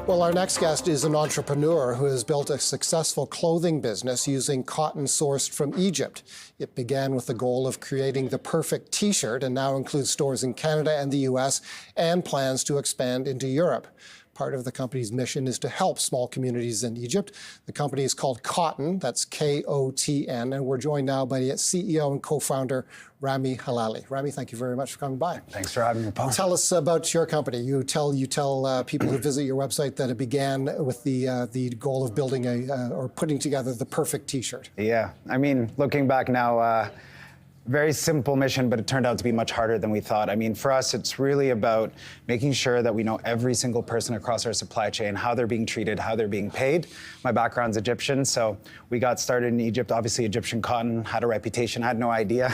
Well, our next guest is an entrepreneur who has built a successful clothing business using cotton sourced from Egypt. It began with the goal of creating the perfect T-shirt and now includes stores in Canada and the US and plans to expand into Europe. Part of the company's mission is to help small communities in Egypt. The company is called KOTN, that's K-O-T-N, and we're joined now by its CEO and co-founder, Rami Helali. Rami, thank you very much for coming by. Thanks for having me, Paul. Tell us about your company. You tell people who visit your website that it began with the goal of building or putting together the perfect T-shirt. Yeah, I mean, looking back now, very simple mission, but it turned out to be much harder than we thought. I mean, for us, it's really about making sure that we know every single person across our supply chain, how they're being treated, how they're being paid. My background's Egyptian, so we got started in Egypt. Obviously, Egyptian cotton had a reputation. I had no idea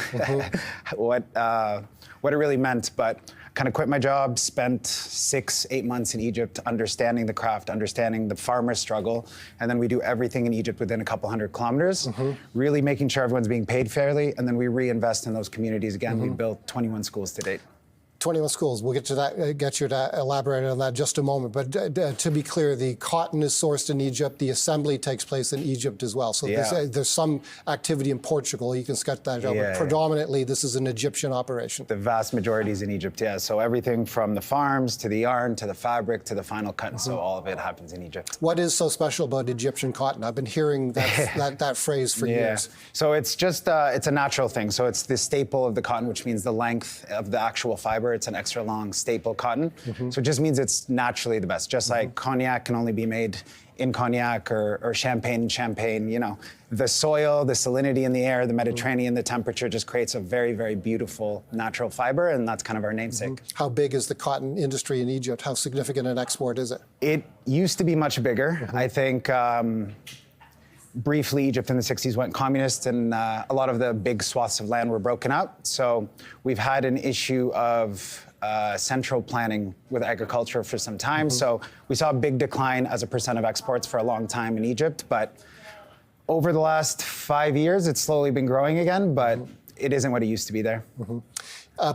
what it really meant, but kind of quit my job, spent 6-8 months in Egypt understanding the craft, understanding the farmer's struggle, and then we do everything in Egypt within a couple hundred kilometers, really making sure everyone's being paid fairly, and then we reinvest in those communities again. We built 21 schools to date. 21 schools. We'll get to that, get you to elaborate on that in just a moment. But to be clear, the cotton is sourced in Egypt. The assembly takes place in Egypt as well. So there's some activity in Portugal. You can sketch that out. But predominantly, this is an Egyptian operation. The vast majority is in Egypt, yeah. So everything from the farms to the yarn to the fabric to the final cut. So all of it happens in Egypt. What is so special about Egyptian cotton? I've been hearing that phrase for years. So it's just, it's a natural thing. So it's the staple of the cotton, which means the length of the actual fiber. It's an extra long staple cotton. So it just means it's naturally the best. Just like cognac can only be made in Cognac or champagne in Champagne, you know, the soil, the salinity in the air, the Mediterranean, the temperature just creates a very, very beautiful natural fiber, and that's kind of our namesake. How big is the cotton industry in Egypt? How significant an export is it? It used to be much bigger. I think briefly, Egypt in the 60s went communist, and a lot of the big swaths of land were broken up. So we've had an issue of central planning with agriculture for some time. So we saw a big decline as a percent of exports for a long time in Egypt. But over the last 5 years, it's slowly been growing again, but it isn't what it used to be there.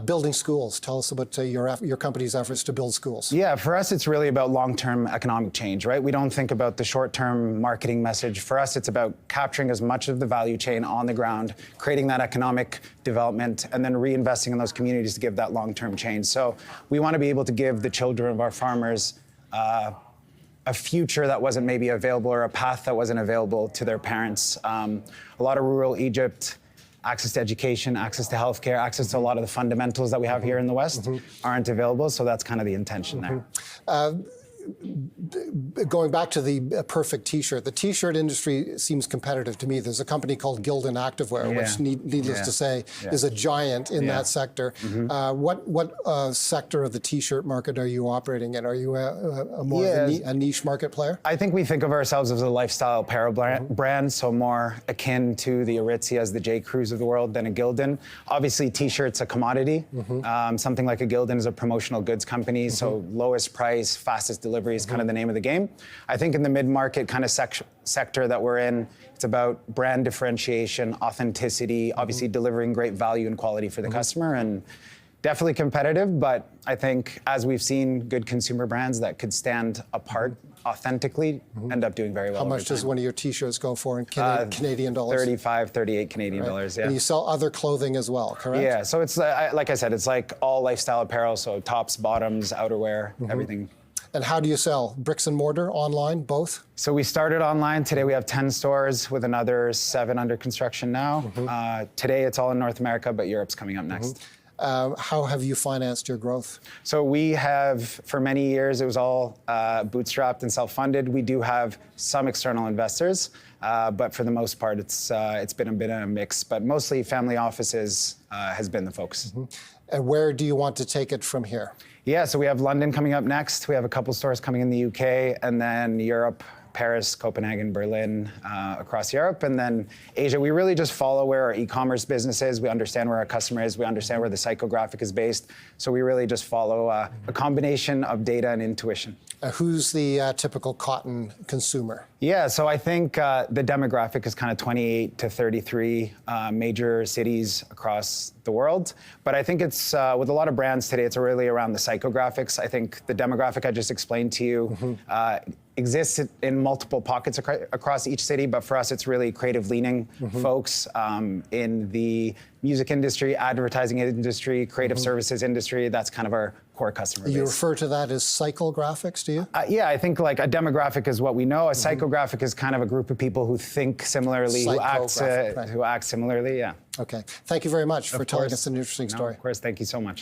Building schools. Tell us about your company's efforts to build schools. Yeah, for us, it's really about long-term economic change, right? We don't think about the short-term marketing message. For us, it's about capturing as much of the value chain on the ground, creating that economic development, and then reinvesting in those communities to give that long-term change. So we want to be able to give the children of our farmers a future that wasn't maybe available, or a path that wasn't available to their parents. A lot of rural Egypt, access to education, access to healthcare, access to a lot of the fundamentals that we have here in the West aren't available, so that's kind of the intention there. Going back to the perfect T-shirt, the T-shirt industry seems competitive to me. There's a company called Gildan Activewear, which needless to say is a giant in that sector. What sector of the T-shirt market are you operating in? Are you a more a niche market player? I think we think of ourselves as a lifestyle apparel brand, so more akin to the Aritzias, the J. Crews of the world than a Gildan. Obviously, T-shirt's a commodity. Something like a Gildan is a promotional goods company, so lowest price, fastest delivery is kind of the name of the game. I think in the mid-market kind of sector that we're in, it's about brand differentiation, authenticity, obviously delivering great value and quality for the customer, and definitely competitive, but I think as we've seen good consumer brands that could stand apart authentically end up doing very well. How much does one of your T-shirts go for in Canadian dollars? 35, 38 Canadian dollars, yeah. And you sell other clothing as well, correct? Yeah, so it's like I said, it's like all lifestyle apparel, so tops, bottoms, outerwear, everything. And how do you sell? Bricks and mortar, online, both? So we started online. Today we have 10 stores with another 7 under construction now. Today it's all in North America, but Europe's coming up next. How have you financed your growth? So we have, for many years, it was all bootstrapped and self-funded. We do have some external investors, but for the most part, it's been a bit of a mix. But mostly family offices has been the focus. And where do you want to take it from here? Yeah, so we have London coming up next. We have a couple stores coming in the UK, and then Europe, Paris, Copenhagen, Berlin, across Europe, and then Asia. We really just follow where our e-commerce business is. We understand where our customer is. We understand where the psychographic is based. So we really just follow a combination of data and intuition. Who's the typical cotton consumer? Yeah, so I think the demographic is kind of 28 to 33 major cities across the world. But I think it's, with a lot of brands today, it's really around the psychographics. I think the demographic I just explained to you exists in multiple pockets across each city, but for us, it's really creative leaning folks in the music industry, advertising industry, creative services industry. That's kind of our core customer base. You refer to that as psychographics, do you? Yeah, I think like a demographic is what we know. A psychographic is kind of a group of people who think similarly, who act similarly, yeah. Okay. Thank you very much for telling us an interesting story. Of course, thank you so much.